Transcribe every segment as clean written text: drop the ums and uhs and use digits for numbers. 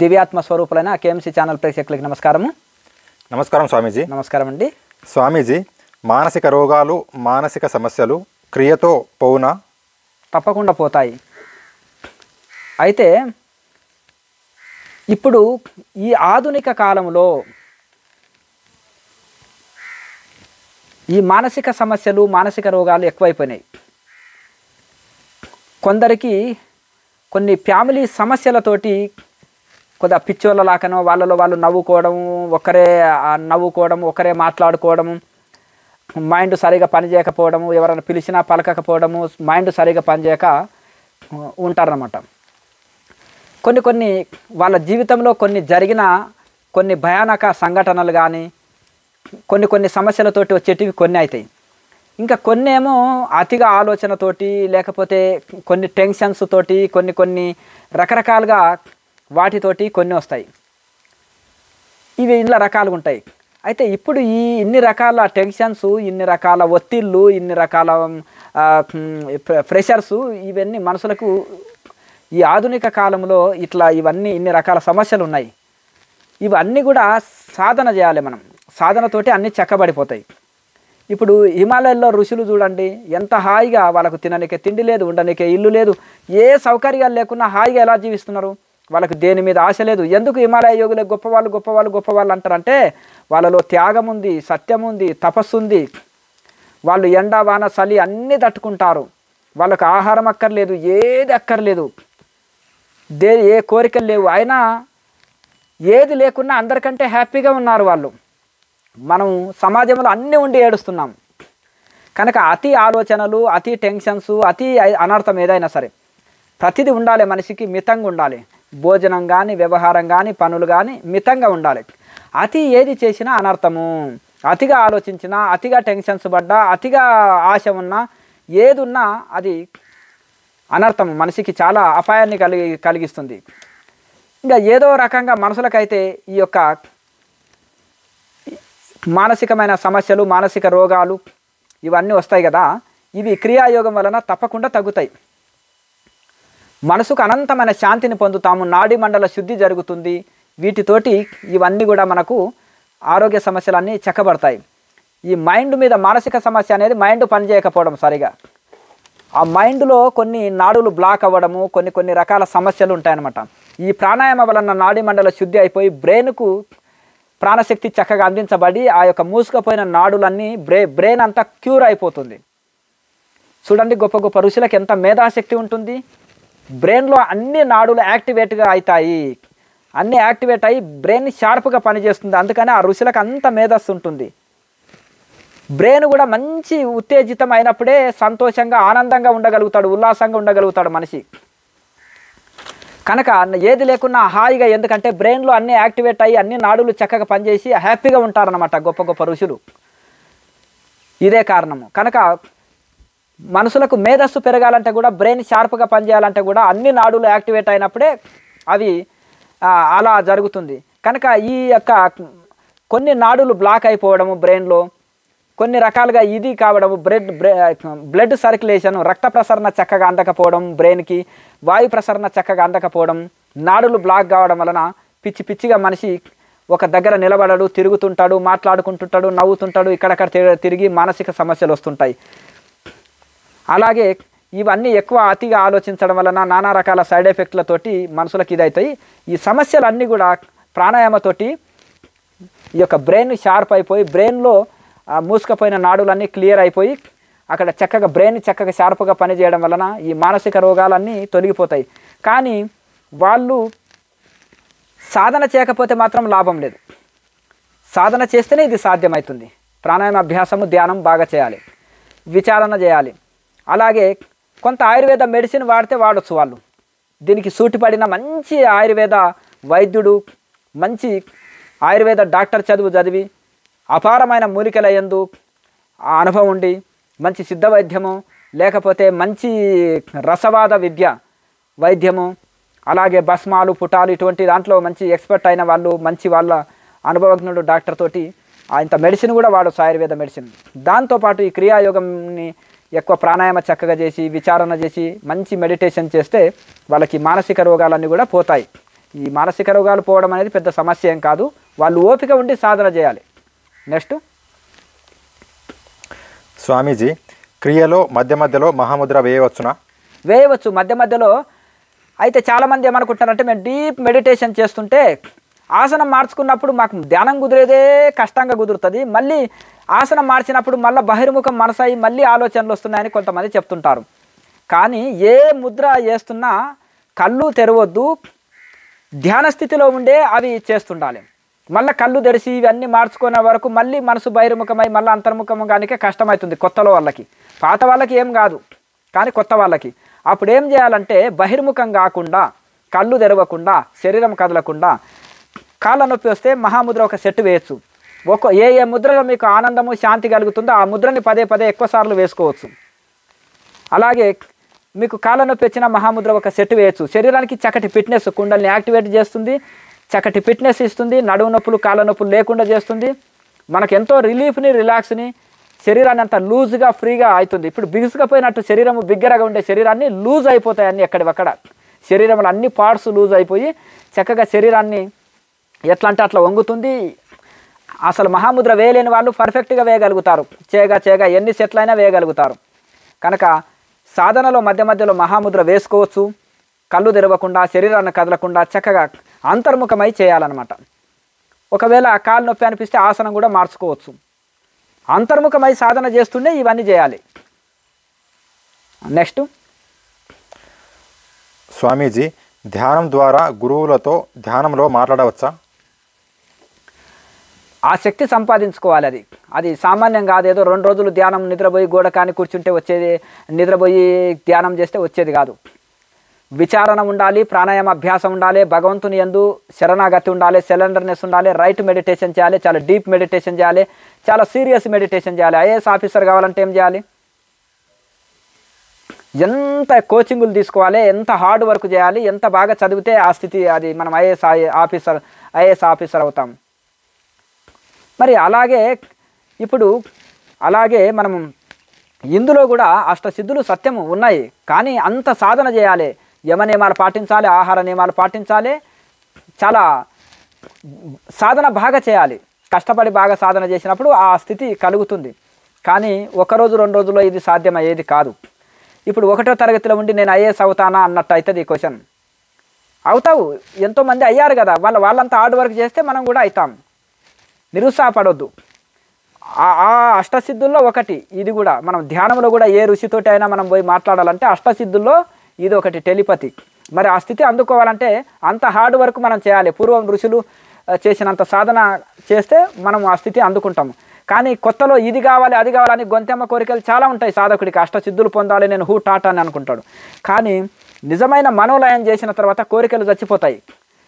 దివ్యాత్మ స్వరూపులైన KMC channel ప్రేక్షకులకు నమస్కారము. నమస్కారం స్వామీజీ. నమస్కారం అండి. స్వామీజీ, మానసిక రోగాలు, మానసిక సమస్యలు క్రియతో పోవునా? తప్పకుండా పోతాయి. అయితే ఇప్పుడు ఈ ఆధునిక కాలంలో ఈ మానసిక సమస్యలు, మానసిక రోగాలు ఎక్కువైపోయినాయి. కొందరికి కొన్ని ఫ్యామిలీ సమస్యలతోటి కొద్దిగా పిచ్చోళ్ళ లాకనో వాళ్ళలో వాళ్ళు నవ్వుకోవడము, ఒకరే మాట్లాడుకోవడము, మైండ్ సరిగా పనిచేయకపోవడము, ఎవరైనా పిలిచినా పలకకపోవడము, మైండ్ సరిగా పనిచేయక ఉంటారన్నమాట. కొన్ని వాళ్ళ జీవితంలో జరిగిన కొన్ని భయానక సంఘటనలు కానీ కొన్ని సమస్యలతోటి వచ్చేటివి కొన్ని అవుతాయి. ఇంకా కొన్ని ఏమో అతిగా ఆలోచనతోటి, లేకపోతే కొన్ని టెన్షన్స్ తోటి, కొన్ని రకరకాలుగా వాటితోటి కొన్ని వస్తాయి. ఇవి ఇలా రకాలుగా ఉంటాయి. అయితే ఇప్పుడు ఇన్ని రకాల టెన్షన్స్, ఇన్ని రకాల ఒత్తిళ్ళు, ఇన్ని రకాల ప్రెషర్స్, ఇవన్నీ మనుషులకు ఈ ఆధునిక కాలంలో ఇన్ని రకాల సమస్యలు ఉన్నాయి. ఇవన్నీ కూడా సాధన చేయాలి. మనం సాధనతోటి అన్నీ చక్కబడిపోతాయి. ఇప్పుడు హిమాలయాల్లో ఋషులు చూడండి, ఎంత హాయిగా, వాళ్ళకు తిననికే తిండి లేదు, ఉండనికే ఇల్లు లేదు, ఏ సౌకర్యాలు లేకున్నా హాయిగా ఎలా జీవిస్తున్నారు. వాళ్ళకు దేని మీద ఆశ లేదు. ఎందుకు హిమాలయ యోగులే గొప్పవాళ్ళు అంటారంటే వాళ్ళలో త్యాగం ఉంది, సత్యం ఉంది, తపస్సు ఉంది. వాళ్ళు ఎండ వాన చలి అన్నీ తట్టుకుంటారు. వాళ్ళకు ఆహారం అక్కర్లేదు, ఏది అక్కర్లేదు, ఏ కోరికలు లేవు. అయినా ఏది లేకున్నా అందరికంటే హ్యాపీగా ఉన్నారు వాళ్ళు. మనం సమాజంలో అన్నీ ఉండి ఏడుస్తున్నాం కనుక అతి ఆలోచనలు, అతి టెన్షన్స్, అతి అనర్థం ఏదైనా సరే ప్రతిదీ ఉండాలి. మనిషికి మితంగా ఉండాలి. భోజనం కానీ, వ్యవహారం కానీ, పనులు కానీ మితంగా ఉండాలి. అతి ఏది చేసినా అనర్థము. అతిగా ఆలోచించినా, అతిగా టెన్షన్స్ పడ్డా, అతిగా ఆశ ఉన్నా, ఏది ఉన్నా అది అనర్థం, మనిషికి చాలా అపాయాన్ని కలిగిస్తుంది. ఇంకా ఏదో రకంగా మనుషులకైతే ఈ యొక్క మానసికమైన సమస్యలు, మానసిక రోగాలు ఇవన్నీ వస్తాయి కదా, ఇవి క్రియాయోగం వలన తప్పకుండా తగ్గుతాయి. మనసుకు అనంతమైన శాంతిని పొందుతాము. నాడీ మండల శుద్ధి జరుగుతుంది. వీటితోటి ఇవన్నీ కూడా మనకు ఆరోగ్య సమస్యలన్నీ చక్కబడతాయి. ఈ మైండ్ మీద మానసిక సమస్య అనేది మైండ్ పనిచేయకపోవడం సరిగా, ఆ మైండ్లో కొన్ని నాడులు బ్లాక్ అవ్వడము, కొన్ని రకాల సమస్యలు ఉంటాయన్నమాట. ఈ ప్రాణాయామం వలన నాడీ మండల శుద్ధి అయిపోయి బ్రెయిన్కు ప్రాణశక్తి చక్కగా అందించబడి ఆ యొక్క మూసుకుపోయిన నాడులన్నీ బ్రెయిన్ అంతా క్యూర్ అయిపోతుంది. చూడండి, గొప్ప ఋషులకు ఎంత మేధాశక్తి ఉంటుంది. బ్రెయిన్లో అన్ని నాడులు యాక్టివేట్గా అవుతాయి. అన్నీ యాక్టివేట్ అయ్యి బ్రెయిన్ షార్ప్గా పనిచేస్తుంది. అందుకని ఆ ఋషులకు అంత మేధస్సు ఉంటుంది. బ్రెయిన్ కూడా మంచి ఉత్తేజితం అయినప్పుడే సంతోషంగా, ఆనందంగా ఉండగలుగుతాడు, ఉల్లాసంగా ఉండగలుగుతాడు మనిషి. కనుక ఏది లేకున్నా హాయిగా, ఎందుకంటే బ్రెయిన్లో అన్నీ యాక్టివేట్ అయ్యి అన్ని నాడులు చక్కగా పనిచేసి హ్యాపీగా ఉంటారన్నమాట గొప్ప ఋషులు. ఇదే కారణము. కనుక మనుషులకు మేధస్సు పెరగాలంటే కూడా, బ్రెయిన్ షార్ప్గా పనిచేయాలంటే కూడా అన్ని నాడులు యాక్టివేట్ అయినప్పుడే అవి అలా జరుగుతుంది. కనుక ఈ యొక్క కొన్ని నాడులు బ్లాక్ అయిపోవడము బ్రెయిన్లో, కొన్ని రకాలుగా ఇది కావడము, బ్లడ్ సర్క్యులేషన్, రక్త ప్రసరణ చక్కగా అందకపోవడం, బ్రెయిన్కి వాయు ప్రసరణ చక్కగా అందకపోవడం, నాడులు బ్లాక్ కావడం వలన పిచ్చిగా మనిషి ఒక దగ్గర నిలబడడు, తిరుగుతుంటాడు, మాట్లాడుకుంటుంటాడు, నవ్వుతుంటాడు, ఇక్కడక్కడ తిరిగి మానసిక సమస్యలు వస్తుంటాయి. అలాగే ఇవన్నీ ఎక్కువ అతిగా ఆలోచించడం వలన నానా రకాల సైడ్ ఎఫెక్ట్లతోటి మనుషులకు ఇదవుతాయి. ఈ సమస్యలన్నీ కూడా ప్రాణాయామతోటి ఈ యొక్క బ్రెయిన్ షార్ప్ అయిపోయి, బ్రెయిన్లో మూసుకుపోయిన నాడులన్నీ క్లియర్ అయిపోయి అక్కడ చక్కగా బ్రెయిన్ చక్కగా షార్ప్గా పనిచేయడం వలన ఈ మానసిక రోగాలన్నీ తొలగిపోతాయి. కానీ వాళ్ళు సాధన చేయకపోతే మాత్రం లాభం లేదు. సాధన చేస్తేనే ఇది సాధ్యమవుతుంది. ప్రాణాయామ అభ్యాసము, ధ్యానం బాగా చేయాలి, విచారణ చేయాలి. అలాగే కొంత ఆయుర్వేద మెడిసిన్ వాడొచ్చు వాళ్ళు. దీనికి సూటిపడిన మంచి ఆయుర్వేద వైద్యుడు, మంచి ఆయుర్వేద డాక్టర్ చదివి అపారమైన మూలికల యందు అనుభవం ఉండి, మంచి సిద్ధ వైద్యము, లేకపోతే మంచి రసవాద వైద్యము, అలాగే భస్మాలు, పుటాలు, ఇటువంటి దాంట్లో మంచి ఎక్స్పర్ట్ అయిన వాళ్ళు, మంచి వాళ్ళ అనుభవజ్ఞుడు డాక్టర్ తోటి ఇంత మెడిసిన్ కూడా వాడొచ్చు, ఆయుర్వేద మెడిసిన్. దాంతోపాటు ఈ క్రియాయోగంని ఎక్కువ ప్రాణాయామ చక్కగా చేసి విచారణ చేసి మంచి మెడిటేషన్ చేస్తే వాళ్ళకి మానసిక రోగాలన్నీ కూడా పోతాయి. ఈ మానసిక రోగాలు పోవడం అనేది పెద్ద సమస్య ఏం కాదు, వాళ్ళు ఓపిక ఉండి సాధన చేయాలి. నెక్స్ట్ స్వామీజీ, క్రియలో మధ్య మధ్యలో మహాముద్ర వేయవచ్చునా? వేయవచ్చు మధ్య మధ్యలో. అయితే చాలామంది ఏమనుకుంటారంటే మేము డీప్ మెడిటేషన్ చేస్తుంటే ఆసనం మార్చుకున్నప్పుడు మాకు ధ్యానం కుదిరేదే కష్టంగా కుదురుతుంది, మళ్ళీ ఆసనం మార్చినప్పుడు మళ్ళీ బహిర్ముఖం మనసై మళ్ళీ ఆలోచనలు వస్తున్నాయని కొంతమంది చెప్తుంటారు. కానీ ఏ ముద్ర వేస్తున్నా కళ్ళు తెరవద్దు, ధ్యాన స్థితిలో ఉండే అవి చేస్తుండాలి. మళ్ళీ కళ్ళు తెరిచి ఇవన్నీ మార్చుకునే వరకు మళ్ళీ మనసు బహిర్ముఖమై మళ్ళీ అంతర్ముఖంగానికే కష్టమవుతుంది కొత్తలో వాళ్ళకి. పాత వాళ్ళకి ఏం కాదు, కానీ కొత్త వాళ్ళకి అప్పుడు ఏం చేయాలంటే బహిర్ముఖం కాకుండా కళ్ళు తెరవకుండా శరీరం కదలకుండా కాళ్ళ నొప్పి వస్తే మహాముద్ర ఒక సెట్ వేయచ్చు. ఏ ముద్రలో మీకు ఆనందము శాంతి కలుగుతుందో ఆ ముద్రని పదే పదే ఎక్కువసార్లు వేసుకోవచ్చు. అలాగే మీకు కాళ్ళ నొప్పి వచ్చిన మహాముద్ర ఒక సెట్ వేయచ్చు. శరీరానికి చక్కటి ఫిట్నెస్, కుండల్ని యాక్టివేట్ చేస్తుంది, చక్కటి ఫిట్నెస్ ఇస్తుంది, నడుము నొప్పులు కాళ్ళ నొప్పులు లేకుండా చేస్తుంది, మనకు ఎంతో రిలీఫ్ని రిలాక్స్ని, శరీరాన్ని అంత లూజ్గా ఫ్రీగా అవుతుంది. ఇప్పుడు బిగుసుకపోయినట్టు శరీరము బిగ్గరగా ఉండే శరీరాన్ని లూజ్ అయిపోతాయి అన్నీ ఎక్కడివక్కడ. శరీరంలో అన్ని పార్ట్స్ లూజ్ అయిపోయి చక్కగా శరీరాన్ని ఎట్లా అంటే అట్లా వంగుతుంది. అసలు మహాముద్ర వేయలేని వాళ్ళు పర్ఫెక్ట్గా వేయగలుగుతారు, చేయగా ఎన్ని సెట్లైనా వేయగలుగుతారు. కనుక సాధనలో మధ్య మధ్యలో మహాముద్ర వేసుకోవచ్చు, కళ్ళు తెరవకుండా శరీరాన్ని కదలకుండా చక్కగా అంతర్ముఖమై చేయాలన్నమాట. ఒకవేళ కాలు నొప్పి అనిపిస్తే ఆసనం కూడా మార్చుకోవచ్చు. అంతర్ముఖమై సాధన చేస్తుండే ఇవన్నీ చేయాలి. నెక్స్ట్ స్వామీజీ, ధ్యానం ద్వారా గురువులతో ధ్యానంలో మాట్లాడవచ్చా? ఆ శక్తి సంపాదించుకోవాలి. అది సామాన్యం కాదు. ఏదో 2 రోజులు ధ్యానం నిద్రపోయి గోడ కాని కూర్చుంటే వచ్చేది, నిద్రపోయి ధ్యానం చేస్తే వచ్చేది కాదు. విచారణ ఉండాలి, ప్రాణాయామ అభ్యాసం ఉండాలి, భగవంతుని యందు శరణాగతి ఉండాలి, సెలెండర్నెస్ ఉండాలి, రైట్ మెడిటేషన్ చేయాలి, చాలా డీప్ మెడిటేషన్ చేయాలి, చాలా సీరియస్ మెడిటేషన్ చేయాలి. ఐఏఎస్ ఆఫీసర్ కావాలంటే ఏం చేయాలి? ఎంత కోచింగులు తీసుకోవాలి, ఎంత హార్డ్ వర్క్ చేయాలి, ఎంత బాగా చదివితే ఆ స్థితి అది మనం ఐఏఎస్ ఆఫీసర్ అవుతాం. మరి అలాగే మనం ఇందులో కూడా అష్టసిద్ధులు సత్యము ఉన్నాయి, కానీ అంత సాధన చేయాలి, యమ నియమాలు పాటించాలి, ఆహార నియమాలు పాటించాలి, చాలా సాధన బాగా చేయాలి. కష్టపడి బాగా సాధన చేసినప్పుడు ఆ స్థితి కలుగుతుంది. కానీ 1 రోజు 2 రోజుల్లో ఇది సాధ్యమయ్యేది కాదు. ఇప్పుడు 1వ తరగతిలో ఉండి నేను ఐఏఎస్ అవుతానా అన్నట్టు అవుతుంది ఈ క్వశ్చన్. అవుతావు, ఎంతోమంది అయ్యారు కదా, వాళ్ళంతా హార్డ్ వర్క్ చేస్తే మనం కూడా అవుతాం. నిరుత్సాహపడొద్దు. ఆ అష్టసిద్ధుల్లో ఒకటి ఇది కూడా. మనం ధ్యానంలో కూడా ఏ ఋషితోటి అయినా మనం పోయి మాట్లాడాలంటే అష్టసిద్ధుల్లో ఇది ఒకటి, టెలిపతి. మరి ఆ స్థితి అందుకోవాలంటే అంత హార్డ్ వర్క్ మనం చేయాలి. పూర్వం ఋషులు చేసినంత సాధన చేస్తే మనం ఆ స్థితి అందుకుంటాము. కానీ కొత్తలో ఇది కావాలి అది కావాలని గొంతెమ్మ కోరికలు చాలా ఉంటాయి సాధకుడికి. అష్టసిద్ధులు పొందాలి, నేను టాటా అని అనుకుంటాడు. కానీ నిజమైన మనోలయం చేసిన తర్వాత కోరికలు చచ్చిపోతాయి,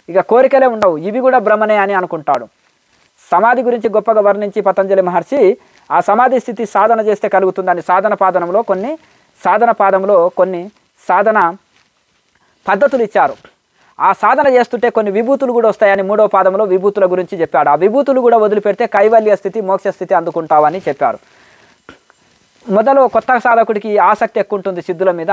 ఇక కోరికలే ఉండవు, ఇవి కూడా భ్రమనే అని అనుకుంటాడు. సమాధి గురించి గొప్పగా వర్ణించి పతంజలి మహర్షి ఆ సమాధి స్థితి సాధన చేస్తే కలుగుతుందని సాధన పాదంలో కొన్ని సాధన పద్ధతులు ఇచ్చారు. ఆ సాధన చేస్తుంటే కొన్ని విభూతులు కూడా వస్తాయని 3వ పాదంలో విభూతుల గురించి చెప్పాడు. ఆ విభూతులు కూడా వదిలిపెడితే కైవల్య స్థితి, మోక్ష స్థితి అందుకుంటావని చెప్పారు. మొదలు కొత్త సాధకుడికి ఆసక్తి ఎక్కువ ఉంటుంది సిద్ధుల మీద,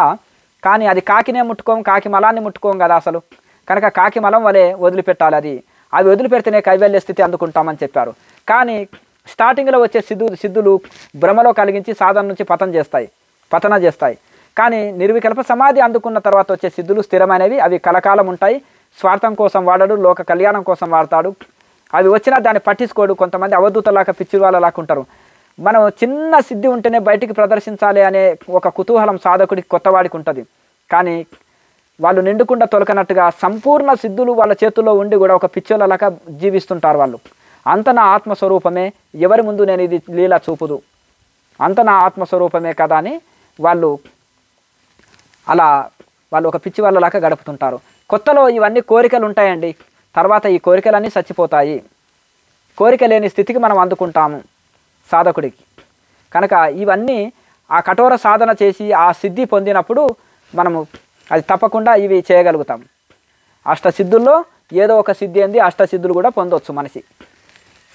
కానీ అది కాకినే ముట్టుకోం, కాకి మలాన్ని ముట్టుకోం కదా అసలు. కనుక కాకి మలం వలె వదిలిపెట్టాలి. అవి వదిలిపెడితేనే కైవల్య స్థితి అందుకుంటామని చెప్పారు. కానీ స్టార్టింగ్లో వచ్చే సిద్ధులు భ్రమలో కలిగించి సాధన నుంచి పతన చేస్తాయి. కానీ నిర్వికల్ప సమాధి అందుకున్న తర్వాత వచ్చే సిద్ధులు స్థిరమైనవి, అవి కలకాలం ఉంటాయి. స్వార్థం కోసం వాడడు, లోక కళ్యాణం కోసం వాడతాడు. అవి వచ్చినా దాన్ని పట్టించుకోడు. కొంతమంది అవధూతలాగా పిచ్చి వాళ్ళలాగా ఉంటారు. మనం చిన్న సిద్ధి ఉంటేనే బయటికి ప్రదర్శించాలి అనే ఒక కుతూహలం సాధకుడికి, కొత్తవాడికి ఉంటుంది. కానీ వాళ్ళు నిండుకుండా తొలకనట్టుగా సంపూర్ణ సిద్ధులు వాళ్ళ చేతుల్లో ఉండి కూడా ఒక పిచ్చోళ్ళలాగా జీవిస్తుంటారు వాళ్ళు. అంత నా ఆత్మస్వరూపమే, ఎవరి ముందు నేను ఇది లీలా చూపుదు, అంత నా ఆత్మస్వరూపమే కదా అని వాళ్ళు ఒక పిచ్చి వాళ్ళలాగా గడుపుతుంటారు. కొత్తలో ఇవన్నీ కోరికలు ఉంటాయండి, తర్వాత ఈ కోరికలన్నీ చచ్చిపోతాయి. కోరిక లేని స్థితికి మనం అందుకుంటాము సాధకుడికి. కనుక ఇవన్నీ ఆ కఠోర సాధన చేసి ఆ సిద్ధి పొందినప్పుడు మనము అది తప్పకుండా ఇవి చేయగలుగుతాం. అష్టసిద్ధుల్లో ఏదో ఒక సిద్ధి అంది, అష్టసిద్ధులు కూడా పొందవచ్చు మనిషి.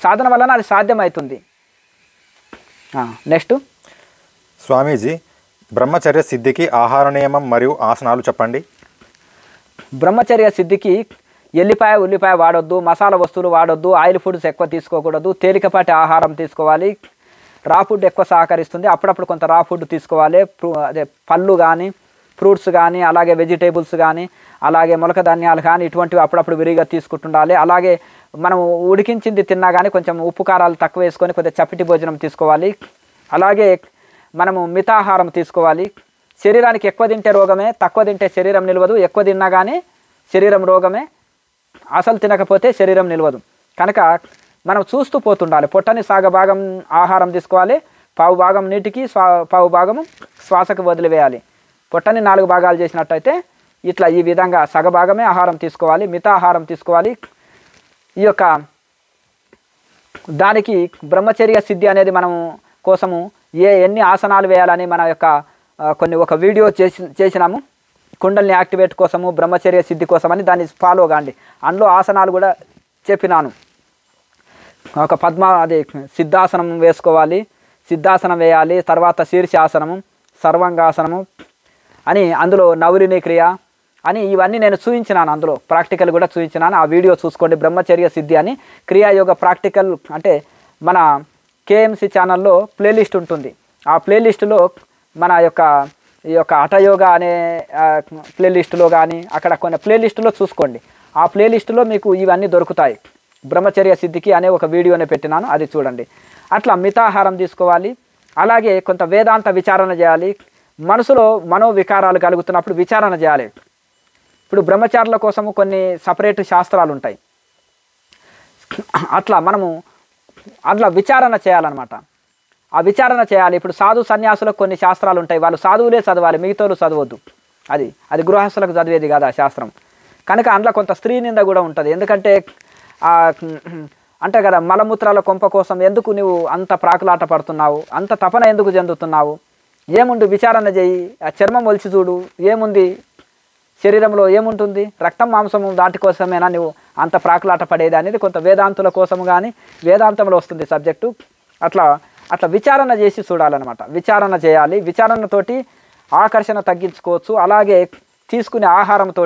సాధన వలన అది సాధ్యమవుతుంది. నెక్స్ట్ స్వామీజీ, బ్రహ్మచర్య సిద్ధికి ఆహార నియమం మరియు ఆసనాలు చెప్పండి. బ్రహ్మచర్య సిద్ధికి ఎల్లిపాయ ఉల్లిపాయ వాడొద్దు, మసాలా వస్తువులు వాడొద్దు, ఆయిల్ ఫుడ్స్ ఎక్కువ తీసుకోకూడదు, తేలికపాటి ఆహారం తీసుకోవాలి. రా ఫుడ్ ఎక్కువ సహకరిస్తుంది, అప్పుడప్పుడు కొంత రా ఫుడ్ తీసుకోవాలి. అదే పళ్ళు కానీ ఫ్రూట్స్ కానీ అలాగే వెజిటేబుల్స్ కానీ అలాగే మొలక ధాన్యాలు కానీ ఇటువంటివి అప్పుడప్పుడు విరిగా తీసుకుంటుండాలి. అలాగే మనం ఉడికించింది తిన్నా కానీ కొంచెం ఉప్పు కారాలు తక్కువ వేసుకొని కొద్దిగా చప్పటి భోజనం తీసుకోవాలి. అలాగే మనము మితాహారం తీసుకోవాలి. శరీరానికి ఎక్కువ తింటే రోగమే, తక్కువ తింటే శరీరం నిలవదు. ఎక్కువ తిన్నా కానీ శరీరం రోగమే, అసలు తినకపోతే శరీరం నిలవదు. కనుక మనం చూస్తూ పోతుండాలి. పొట్టని సగభాగం ఆహారం తీసుకోవాలి, పావు భాగం నీటికి పావు భాగము శ్వాసకు వదిలివేయాలి. పొట్టని 4 భాగాలు చేసినట్టయితే ఇట్లా ఈ విధంగా సగభాగమే ఆహారం తీసుకోవాలి, మితాహారం తీసుకోవాలి. ఈ యొక్క దానికి బ్రహ్మచర్య సిద్ధి అనేది మనం కోసము ఎన్ని ఆసనాలు వేయాలని మన యొక్క ఒక వీడియో చేసినాము. కుండల్ని యాక్టివేట్ కోసము, బ్రహ్మచర్య సిద్ధి కోసమని దాన్ని ఫాలో కాండి. అందులో ఆసనాలు కూడా చెప్పినాను. ఒక అదే సిద్ధాసనం వేసుకోవాలి, సిద్ధాసనం వేయాలి, తర్వాత శీర్షాసనము, సర్వాంగాసనము అని అందులో నవరిని క్రియ అని ఇవన్నీ నేను చూపించినాను. అందులో ప్రాక్టికల్ కూడా చూపించినాను. ఆ వీడియో చూసుకోండి. బ్రహ్మచర్య సిద్ధి అని క్రియాయోగ ప్రాక్టికల్ అంటే మన కేఎంసి ఛానల్లో ప్లేలిస్ట్ ఉంటుంది. ఆ ప్లేలిస్టులో మన ఈ యొక్క హఠయోగ అనే ప్లేలిస్టులో కానీ అక్కడ కొన్ని ప్లేలిస్టులో చూసుకోండి. ఆ ప్లేలిస్టులో మీకు ఇవన్నీ దొరుకుతాయి. బ్రహ్మచర్య సిద్ధికి అనే ఒక వీడియోనే పెట్టినాను, అది చూడండి. అట్లా మితాహారం తీసుకోవాలి. అలాగే కొంత వేదాంత విచారణ చేయాలి. మనసులో మనోవికారాలు కలుగుతున్నప్పుడు విచారణ చేయాలి. ఇప్పుడు బ్రహ్మచారుల కోసము కొన్ని సపరేట్ శాస్త్రాలు ఉంటాయి. అట్లా విచారణ చేయాలన్నమాట. ఆ విచారణ చేయాలి. ఇప్పుడు సాధు సన్యాసులకు కొన్ని శాస్త్రాలు ఉంటాయి, వాళ్ళు సాధువులే చదవాలి, మిగతాలు చదవద్దు. అది గృహస్థులకు చదివేది కాదు ఆ శాస్త్రం. కనుక అందులో కొంత స్త్రీ నింద కూడా ఉంటుంది. ఎందుకంటే అంటే కదా, మలమూత్రాల కొంప కోసం ఎందుకు నువ్వు అంత ప్రాకులాట పడుతున్నావు, అంత తపన ఎందుకు చెందుతున్నావు, ఏముండు విచారణ చేయి, ఆ చర్మం ఒలిచి చూడు, ఏముంది శరీరంలో, ఏముంటుంది, రక్తం మాంసము, దాటి కోసమేనా నువ్వు అంత ప్రాకులాట పడేది అనేది కొంత వేదాంతుల కోసము కానీ వేదాంతంలో వస్తుంది సబ్జెక్టు. అట్లా విచారణ చేసి చూడాలన్నమాట. విచారణ చేయాలి. విచారణతోటి ఆకర్షణ తగ్గించుకోవచ్చు. అలాగే తీసుకునే ఆహారంతో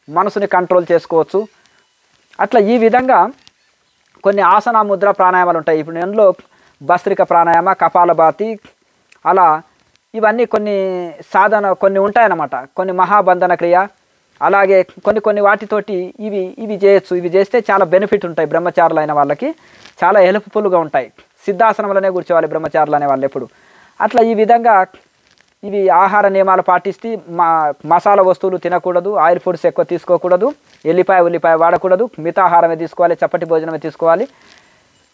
మనసుని కంట్రోల్ చేసుకోవచ్చు. అట్లా ఈ విధంగా కొన్ని ఆసన ముద్ర ప్రాణాయామాలు ఉంటాయి. ఇప్పుడు అందులో భస్త్రిక ప్రాణాయామ, కపాలభాతి, అలా ఇవన్నీ కొన్ని ఉంటాయన్నమాట. కొన్ని మహాబంధన క్రియ, అలాగే కొన్ని వాటితోటి ఇవి చేయొచ్చు. ఇవి చేస్తే చాలా బెనిఫిట్ ఉంటాయి. బ్రహ్మచారులు అయిన వాళ్ళకి చాలా హెల్ప్ఫుల్గా ఉంటాయి. సిద్ధాసనంలోనే కూర్చోవాలి బ్రహ్మచారులు అనే వాళ్ళు ఎప్పుడు. అట్లా ఈ విధంగా ఇవి ఆహార నియమాలు పాటిస్తే మసాలా వస్తువులు తినకూడదు, ఆయిల్ ఫుడ్స్ ఎక్కువ తీసుకోకూడదు, ఎల్లిపాయ ఉల్లిపాయ వాడకూడదు, మితాహారమే తీసుకోవాలి, చప్పటి భోజనమే తీసుకోవాలి,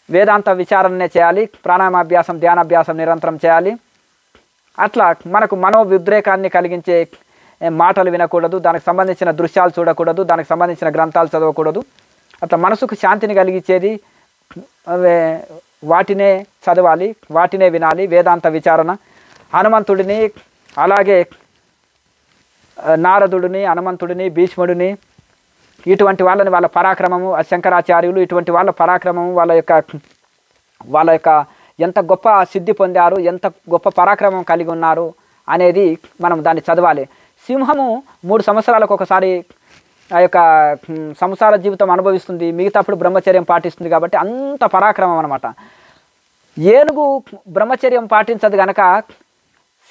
వేదాంత విచారణనే చేయాలి, ప్రాణాయామాభ్యాసం ధ్యానాభ్యాసం నిరంతరం చేయాలి. అట్లా మనకు మనోవిద్రేకాన్ని కలిగించే మాటలు వినకూడదు, దానికి సంబంధించిన దృశ్యాలు చూడకూడదు, దానికి సంబంధించిన గ్రంథాలు చదవకూడదు. అట్లా మనసుకు శాంతిని కలిగించేది వాటినే చదవాలి, వాటినే వినాలి. వేదాంత విచారణ హనుమంతుడిని, అలాగే నారదుడిని, హనుమంతుడిని, భీష్ముడిని, ఇటువంటి వాళ్ళని వాళ్ళ పరాక్రమము, శంకరాచార్యులు ఇటువంటి వాళ్ళ పరాక్రమము, వాళ్ళ యొక్క ఎంత గొప్ప సిద్ధి పొందారు, ఎంత గొప్ప పరాక్రమం కలిగి ఉన్నారు అనేది మనం దాన్ని చదవాలి. సింహము 3 సంవత్సరాలకు ఒకసారి ఆ యొక్క సంసార జీవితం అనుభవిస్తుంది, మిగతాప్పుడు బ్రహ్మచర్యం పాటిస్తుంది. కాబట్టి అంత పరాక్రమం అనమాట. ఏనుగు బ్రహ్మచర్యం పాటించదు కనుక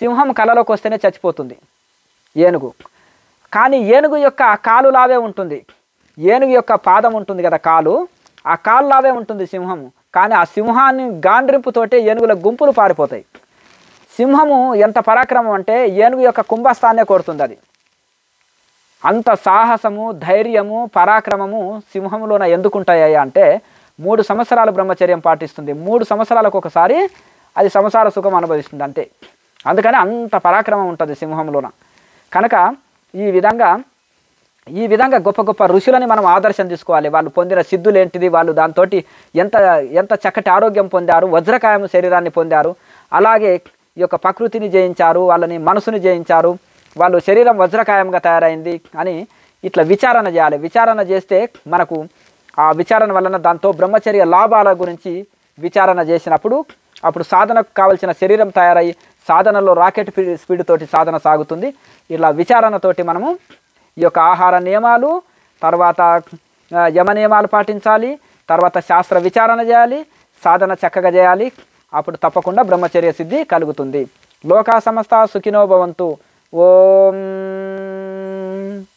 సింహం కళలోకి వస్తేనే చచ్చిపోతుంది ఏనుగు. కానీ ఏనుగు యొక్క కాలు లావే ఉంటుంది, ఏనుగు యొక్క పాదం ఉంటుంది కదా కాలు, ఆ కాలు లావే ఉంటుంది సింహము. కానీ ఆ సింహాన్ని గాండ్రింపుతోటే ఏనుగుల గుంపులు పారిపోతాయి. సింహము ఎంత పరాక్రమం అంటే ఏనుగు యొక్క కుంభస్థాన్నే కొడుతుంది. అది అంత సాహసము, ధైర్యము, పరాక్రమము సింహంలోన ఎందుకుంటాయి అంటే 3 సంవత్సరాలు బ్రహ్మచర్యం పాటిస్తుంది, 3 సంవత్సరాలకు ఒకసారి అది సంసార సుఖం అనుభవిస్తుంది అంతే. అందుకని అంత పరాక్రమం ఉంటుంది సింహంలోన. కనుక ఈ విధంగా గొప్ప గొప్ప ఋషులని మనం ఆదర్శం తీసుకోవాలి. వాళ్ళు పొందిన సిద్ధులు ఏంటిది, వాళ్ళు దాంతో ఎంత చక్కటి ఆరోగ్యం పొందారు, వజ్రకాయం శరీరాన్ని పొందారు, అలాగే ఈ యొక్క ప్రకృతిని జయించారు, వాళ్ళని మనసుని జయించారు, వాళ్ళు శరీరం వజ్రకాయంగా తయారైంది అని ఇట్లా విచారణ చేయాలి. విచారణ చేస్తే మనకు ఆ విచారణ వలన దాంతో బ్రహ్మచర్య లాభాల గురించి విచారణ చేసినప్పుడు అప్పుడు సాధనకు కావలసిన శరీరం తయారై సాధనలో రాకెట్ స్పీడ్ తోటి సాధన సాగుతుంది. ఇలా విచారణతోటి మనము ఈ యొక్క ఆహార నియమాలు, తర్వాత యమ నియమాలు పాటించాలి, తర్వాత శాస్త్ర విచారణ చేయాలి, సాధన చక్కగా చేయాలి. అప్పుడు తప్పకుండా బ్రహ్మచర్య సిద్ధి కలుగుతుంది. లోకా సమస్త సుఖినో భవంతు. ఓం